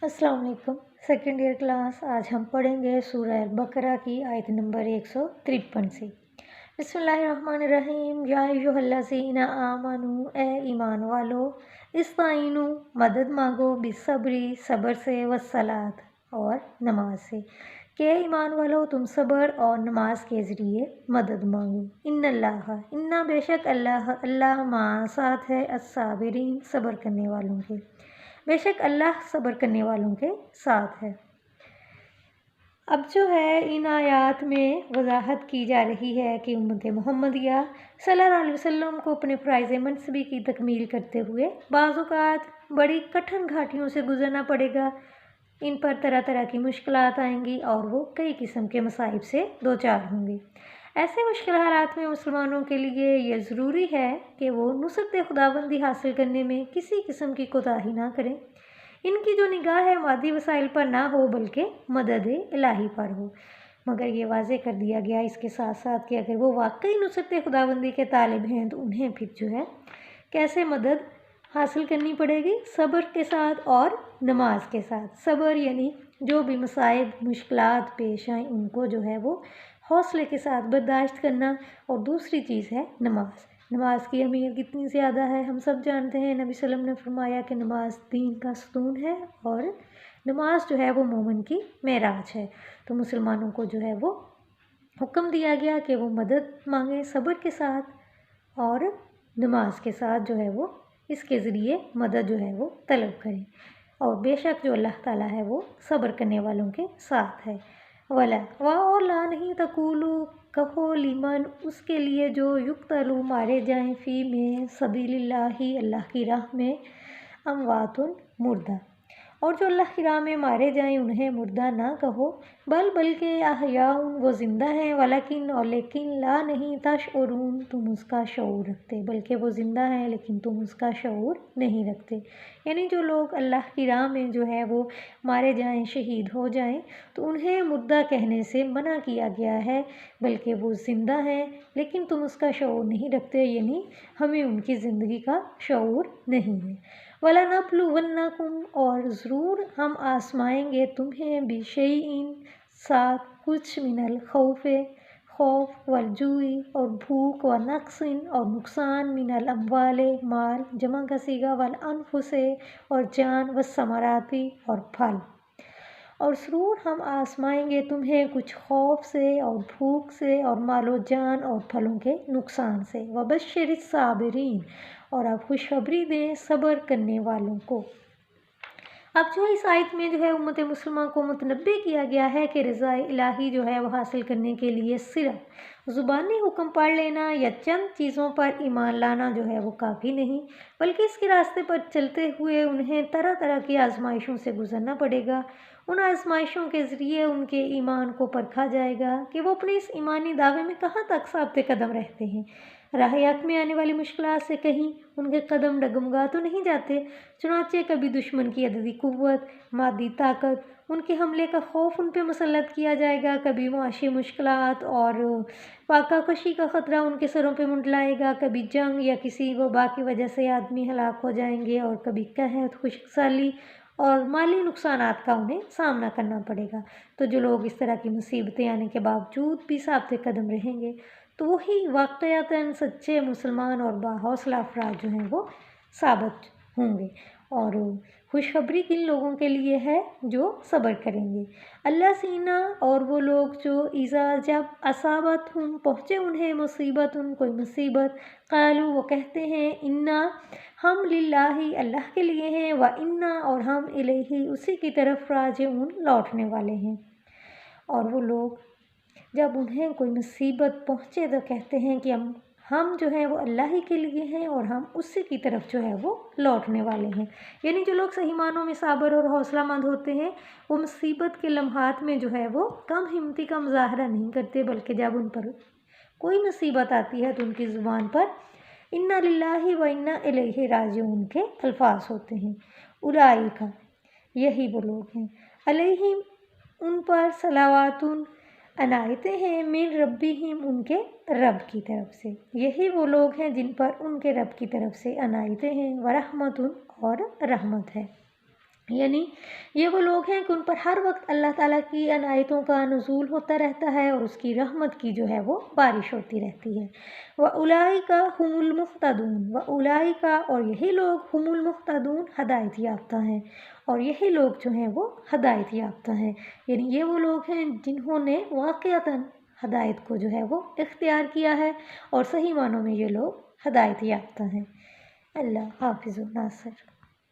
अस्सलाम वालेकुम। Second year class. आज हम पढ़ेंगे सूरह बकरा की आयत नंबर 153 से। बिस्मिल्लाहिर्रहमानिर्रहीम। या अय्युहल्लज़ीना आमनू, ए ईमान वालो, इस्ताइनु, मदद मांगो, बिसब्री, सब्र से, वस्सलात, और नमाज से, कि ईमान वालो तुम सब्र और नमाज के ज़रिए मदद मांगो। इन्नल्लाह, इन्ना बेशक अल्लाह, अल्लाह मा साथ है, अस्साबिरीन सब्र करने वालों के, बेशक अल्लाह सब्र करने वालों के साथ है। अब जो है इन आयात में वजाहत की जा रही है कि उम्मत मुहम्मदिया सल्लल्लाहु अलैहि वसल्लम को अपने फ़राइज़ मनसबी की तकमील करते हुए बाज़ औक़ात बड़ी कठिन घाटियों से गुजरना पड़ेगा। इन पर तरह तरह की मुश्किलात आएंगी और वो कई किस्म के मसाइब से दो चार होंगे। ऐसे मुश्किल हालात में मुसलमानों के लिए ये ज़रूरी है कि वो नुसरत खुदाबंदी हासिल करने में किसी किस्म की कोताही ना करें। इनकी जो निगाह है मादी वसाइल पर ना हो बल्कि मदद इलाही पर हो। मगर ये वाज़े कर दिया गया इसके साथ साथ कि अगर वो वाकई नुसरत खुदाबंदी के तालिब हैं तो उन्हें फिर जो है कैसे मदद हासिल करनी पड़ेगी, सब्र के साथ और नमाज के साथ। सब्र यानी जो भी मसाइब मुश्किलात पेश आएँ उनको जो है वो हौसले के साथ बर्दाश्त करना, और दूसरी चीज़ है नमाज। नमाज की अहमियत कितनी ज़्यादा है हम सब जानते हैं। नबी सल्लल्लाहु अलैहि वसल्लम ने फरमाया कि नमाज दीन का सुतून है और नमाज जो है वो मोमिन की मेराज है। तो मुसलमानों को जो है वो हुक्म दिया गया कि वो मदद मांगे सब्र के साथ और नमाज के साथ जो है वो इसके ज़रिए मदद जो है वो तलब करें। और बेशक जो अल्लाह ताला है वो सब्र करने वालों के साथ है। वला और ला नहीं तकूलू, कहो लीमन उसके लिए जो युक्तलू मारे जाएं फ़ी में सबीलिल्लाही अल्लाह की राह में, अमवातुन मुर्दा, और जो अल्लाह की राह में मारे जाएं उन्हें मुर्दा ना कहो, बल्कि अहयाउन वो ज़िंदा हैं, वलाकिन और लेकिन ला नहीं तशउरून तुम उसका शऊर रखते, बल्कि वो ज़िंदा हैं लेकिन तुम उसका शऊर नहीं रखते। यानी जो लोग अल्लाह की राह में जो है वो मारे जाएं, शहीद हो जाएं, तो उन्हें मुर्दा कहने से मना किया गया है, बल्कि वो ज़िंदा हैं लेकिन तुम उसका शऊर नहीं रखते, यानी हमें उनकी ज़िंदगी का शऊर नहीं है। वला नबलुवन्नकुम और ज़रूर हम आसमाएंगे तुम्हें बिशैइन साथ कुछ मिनल खौफ़े खौफ वलजुई और भूख व नक्सिन और नुकसान मिनल अम्वाले माल जमा का सीगा वल अनफुसे और जान व समराती और फल, और ज़रूर हम आसमाएंगे तुम्हें कुछ खौफ से और भूख से और मालो जान और फलों के नुकसान से। वबश्शिरिस साबिरीन और आप खुशखबरी दें सब्र करने वालों को। अब जो इस आयत में जो है उम्मत मुसलमान को मुतनब्बे किया गया है कि रज़ा इलाही जो है वो हासिल करने के लिए सिर्फ ज़ुबानी हुक्म पढ़ लेना या चंद चीज़ों पर ईमान लाना जो है वो काफ़ी नहीं, बल्कि इसके रास्ते पर चलते हुए उन्हें तरह तरह की आजमाइशों से गुजरना पड़ेगा। उन आजमाइशों के ज़रिए उनके ईमान को परखा जाएगा कि वो अपने इस ईमानी दावे में कहाँ तक साबित कदम रहते हैं। राह हक़ में आने वाली मुश्किलात से कहीं उनके कदम डगमगा तो नहीं जाते। चुनांचे कभी दुश्मन की अददी कुव्वत, मादी ताकत, उनके हमले का खौफ उन पर मुसल्लत किया जाएगा, कभी मुआशी मुश्किलात और फाकाकशी का ख़तरा उनके सरों पे मुंडलाएगा, कभी जंग या किसी वबा की वजह से आदमी हलाक हो जाएंगे, और कभी कहत, खुशकसाली और माली नुकसानात का उन्हें सामना करना पड़ेगा। तो जो लोग इस तरह की मुसीबतें आने के बावजूद भी साबित कदम रहेंगे तो वही वाक़यातन सच्चे मुसलमान और बाहौसला अफराद जो हैं वो साबित होंगे। और खुशखबरी किन लोगों के लिए है जो सब्र करेंगे। अल्लाह सीना और वो लोग जो इज़ा जब असाबत हम पहुँचे उन्हें मुसीबत उन कोई मुसीबत, क़ालू वो कहते हैं इन्ना हम लिल्लाही अल्लाह के लिए हैं, व इन्ना और हम इलैही उसी की तरफ राजिऊन लौटने वाले हैं। और वो लोग जब उन्हें कोई मुसीबत पहुँचे तो कहते हैं कि हम जो है वो अल्लाह ही के लिए हैं और हम उसी की तरफ जो है वो लौटने वाले हैं। यानी जो लोग सही मानों में साबर और हौसलामंद होते हैं वो मुसीबत के लम्हात में जो है वो कम हिम्मती का मुजाहरा नहीं करते, बल्कि जब उन पर कोई मुसीबत आती है तो उनकी ज़ुबान पर इन्ना लिल्लाही व इन्ना इलैहि राजिऊन के अल्फाज होते हैं। उलाइका यही वो लोग हैं, अलैहिम उन पर सलावातुन अनायते हैं, मिन रब्बिहिम उनके रब की तरफ से। यही वो लोग हैं जिन पर उनके रब की तरफ से अनायते हैं, व रहमतुन और रहमत है। یعنی یہ وہ لوگ ہیں کہ ان پر ہر وقت اللہ تعالیٰ کی عنایتوں کا نزول ہوتا رہتا ہے اور اس کی رحمت کی جو ہے وہ بارش ہوتی رہتی ہے۔ وَأُولَئِكَ هُمُ الْمُهْتَدُونَ وَأُولَئِكَ اور یہی لوگ ہم المہتدون ہدایت یافتہ ہیں، اور یہی لوگ جو ہیں وہ ہدایت یافتہ ہیں، یعنی یہ وہ لوگ ہیں جنہوں نے واقعتاً ہدایت کو جو ہے وہ اختیار کیا ہے، اور صحیح معنوں میں یہ لوگ ہدایت یافتہ ہیں۔ اللہ حافظ و ناصر۔